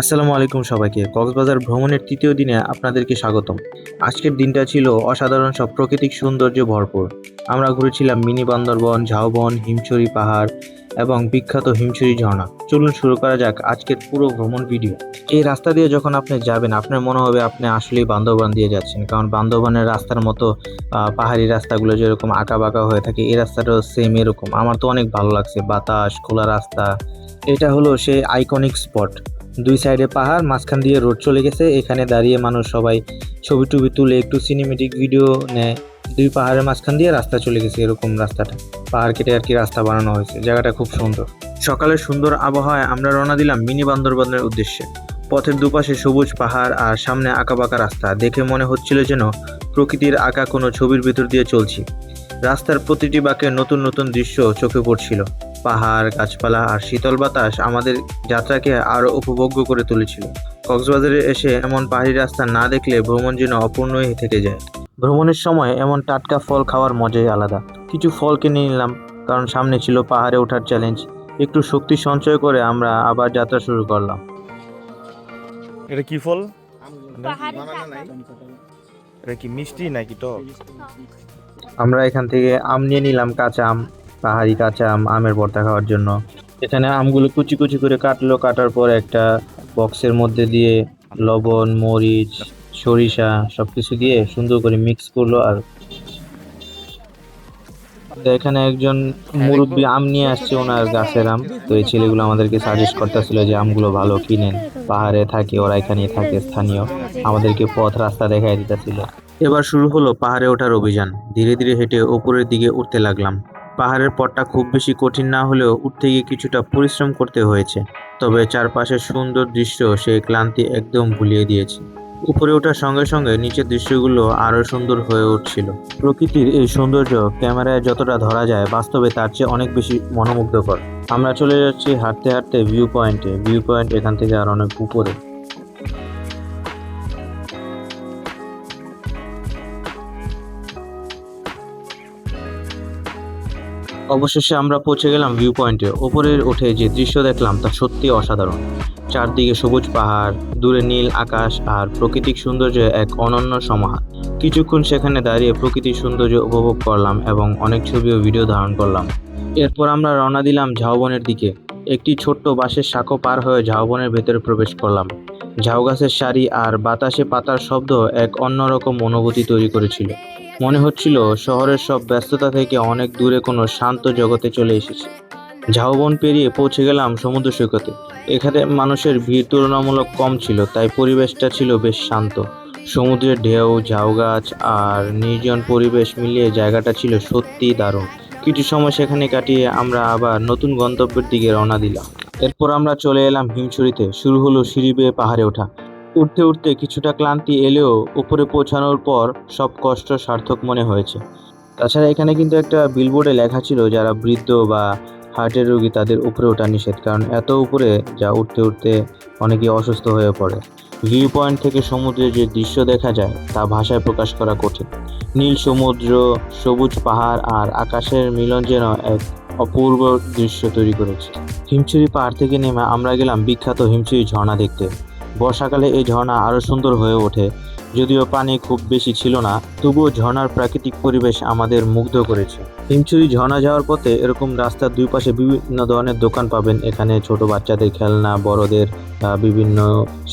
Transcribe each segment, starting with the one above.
আসসালামু আলাইকুম সবাইকে। কক্সবাজার ভ্রমণের তৃতীয় দিনে আপনাদেরকে স্বাগতম। আজকের দিনটা ছিল অসাধারণ সব প্রাকৃতিক সৌন্দর্যে ভরপুর। আমরা ঘুরেছিলাম মিনি বান্দরবন, ঝাউবন, হিমছড়ি পাহাড় এবং বিখ্যাত হিমছড়ি ঝর্ণা। চলুন শুরু করা যাক আজকের পুরো ভ্রমণ ভিডিও। এই রাস্তা দিয়ে যখন আপনি যাবেন আপনার মনে হবে আপনি আসলেই বান্দরবান দিয়ে যাচ্ছেন, কারণ বান্দরবানের রাস্তার মতো পাহাড়ি রাস্তাগুলো যেরকম আঁকা বাঁকা হয়ে থাকে এই রাস্তাটাও সেম এরকম। আমার তো অনেক ভালো লাগছে, বাতাস, খোলা রাস্তা। এটা হলো সেই আইকনিক স্পট। দুই সাইডে পাহাড়, মাঝখান দিয়ে রোড চলে গেছে। এখানে দাঁড়িয়ে মানুষ সবাই ছবি টবি তুলে একটু সিনেমেটিক ভিডিও নেয়। দুই পাহাড়ের মাঝখান দিয়ে রাস্তা চলে গেছে, এরকম রাস্তাটা পাহাড় কেটে আর কি রাস্তা বানানো হয়েছে। জায়গাটা খুব সুন্দর। সকালের সুন্দর আবহাওয়ায় আমরা রওনা দিলাম মিনি বান্দরবানের উদ্দেশ্যে। পথের দুপাশে সবুজ পাহাড় আর সামনে আঁকাবাঁকা রাস্তা, দেখে মনে হচ্ছিল যেন প্রকৃতির আঁকা কোনো ছবির ভিতর দিয়ে চলছি। রাস্তার প্রতিটি বাঁকে নতুন নতুন দৃশ্য চোখে পড়ছিল। পাহাড়, গাছপালা আর শীতল বাতাস আমাদের যাত্রাকে আরো উপভোগ্য করে তুলেছিল। কক্সবাজারে এসে এমন পাহাড়ি রাস্তা না দেখলে ভ্রমণ যেন অপূর্ণই থেকে যায়। ভ্রমণের সময় এমন টাটকা ফল খাওয়ার মজাই আলাদা। কিছু ফল কিনে নিলাম, কারণ সামনে ছিল পাহাড়ে ওঠার চ্যালেঞ্জ। একটু শক্তি সঞ্চয় করে আমরা আবার যাত্রা শুরু করলাম। এটা কি ফল? পাহাড়ি কাঁঠাল। এটা কি মিষ্টি নাকি টক? আমরা এখান থেকে আম নিয়ে নিলাম, কাঁচা আম, পাহাড়ি কাঁচা আম, আমের ভর্তা খাওয়ার জন্য। এখানে আমগুলো কুচি কুচি করে কাটলো, কাটার পর একটা বক্সের মধ্যে দিয়ে লবণ, মরিচ, সরিষা সবকিছু দিয়ে সুন্দর করে মিক্স করলো। আর এখানে একজন মুরব্বী আম নিয়ে আসছে, ওনার গাছের আম। তো এই ছেলেগুলো আমাদেরকে সাজেস্ট করতেছিল যে আমগুলো ভালো কিনেন, পাহাড়ে থাকে ওরা, এখানে থাকে স্থানীয়, আমাদেরকে পথ রাস্তা দেখাই দিতেছিল। এবার শুরু হলো পাহাড়ে ওঠার অভিযান। ধীরে ধীরে হেঁটে উপরের দিকে উঠতে লাগলাম। পাহাড়ের পথটা খুব বেশি কঠিন না হলেও উঠতে গিয়ে কিছুটা পরিশ্রম করতে হয়েছে, তবে চারপাশের সুন্দর দৃশ্য সেই ক্লান্তি একদম ভুলিয়ে দিয়েছে। উপরে ওঠার সঙ্গে সঙ্গে নিচের দৃশ্যগুলো আরো সুন্দর হয়ে উঠছিল। প্রকৃতির এই সৌন্দর্য ক্যামেরায় যতটা ধরা যায়, বাস্তবে তার চেয়ে অনেক বেশি মনোমুগ্ধকর। আমরা চলে যাচ্ছি হাঁটতে হাঁটতে ভিউ পয়েন্টে। ভিউ পয়েন্ট এখান থেকে আর অনেক উপরে। অবশেষে আমরা পৌঁছে গেলাম ভিউ পয়েন্টে। ওপরে উঠে যে দৃশ্য দেখলাম তা সত্যি অসাধারণ। চারদিকে সবুজ পাহাড়, দূরে নীল আকাশ আর প্রাকৃতিক সৌন্দর্য এক অনন্য সমাহার। কিছুক্ষণ সেখানে দাঁড়িয়ে প্রকৃতির সৌন্দর্য উপভোগ করলাম এবং অনেক ছবি ও ভিডিও ধারণ করলাম। এরপর আমরা রওনা দিলাম ঝাউবনের দিকে। একটি ছোট্ট বাঁশের সাঁকো পার হয়ে ঝাউবনের ভেতরে প্রবেশ করলাম। ঝাউ গাছের সারি আর বাতাসে পাতার শব্দ এক অন্যরকম অনুভূতি তৈরি করেছিল। মনে হচ্ছিল শহরের সব ব্যস্ততা থেকে অনেক দূরে কোনো শান্ত জগতে চলে এসেছি। ঝাউবন পেরিয়ে পৌঁছে গেলাম সমুদ্র সৈকতে। এখানে মানুষের ভিড় তুলনামূলক কম ছিল, তাই পরিবেশটা ছিল বেশ শান্ত। সমুদ্রের ঢেউ, ঝাউ গাছ আর নির্জন পরিবেশ মিলিয়ে জায়গাটা ছিল সত্যিই দারুণ। কিছু সময় সেখানে কাটিয়ে আমরা আবার নতুন গন্তব্যের দিকে রওনা দিলাম। এরপর আমরা চলে এলাম হিমছড়িতে। শুরু হলো সিঁড়ি বেয়ে পাহাড়ে ওঠা। উঠতে উঠতে কিছুটা ক্লান্তি এলেও উপরে পৌঁছানোর পর সব কষ্ট সার্থক মনে হয়েছে। তাছাড়া এখানে কিন্তু একটা বিলবোর্ডে লেখা ছিল যারা বৃদ্ধ বা হার্টের রোগী তাদের উপরে ওঠা নিষেধ, কারণ এত উপরে যা উঠতে উঠতে অনেকেই অসুস্থ হয়ে পড়ে। ভিউ পয়েন্ট থেকে সমুদ্রের যে দৃশ্য দেখা যায় তা ভাষায় প্রকাশ করা কঠিন। নীল সমুদ্র, সবুজ পাহাড় আর আকাশের মিলন যেন এক অপূর্ব দৃশ্য তৈরি করেছে। হিমছড়ি পাহাড় থেকে নেমে আমরা গেলাম বিখ্যাত হিমছড়ি ঝর্ণা দেখতে। বর্ষাকালে এই ঝর্ণা আরো সুন্দর হয়ে ওঠে। যদিও পানি খুব বেশি ছিল না, তবুও ঝর্ণার প্রাকৃতিক পরিবেশ আমাদের মুগ্ধ করেছে। হিমছড়ি ঝর্ণা যাওয়ার পথে এরকম রাস্তার দুই পাশে বিভিন্ন ধরনের দোকান পাবেন। এখানে ছোট বাচ্চাদের খেলনা, বড়দের বিভিন্ন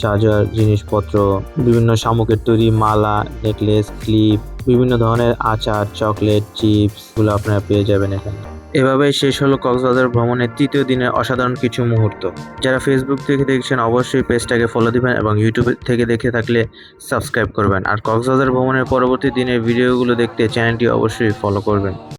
সাজার জিনিসপত্র, বিভিন্ন শামুকের তৈরি মালা, নেকলেস, ক্লিপ, বিভিন্ন ধরনের আচার, চকলেট, চিপস গুলো আপনারা পেয়ে যাবেন এখানে। এভাবেই শেষ হলো কক্সবাজার ভ্রমণের তৃতীয় দিনের অসাধারণ কিছু মুহূর্ত। যারা ফেসবুক থেকে দেখছেন অবশ্যই পেজটাকে ফলো দিবেন এবং ইউটিউব থেকে দেখে থাকলে সাবস্ক্রাইব করবেন। আর কক্সবাজার ভ্রমণের পরবর্তী দিনের ভিডিওগুলো দেখতে চ্যানেলটি অবশ্যই ফলো করবেন।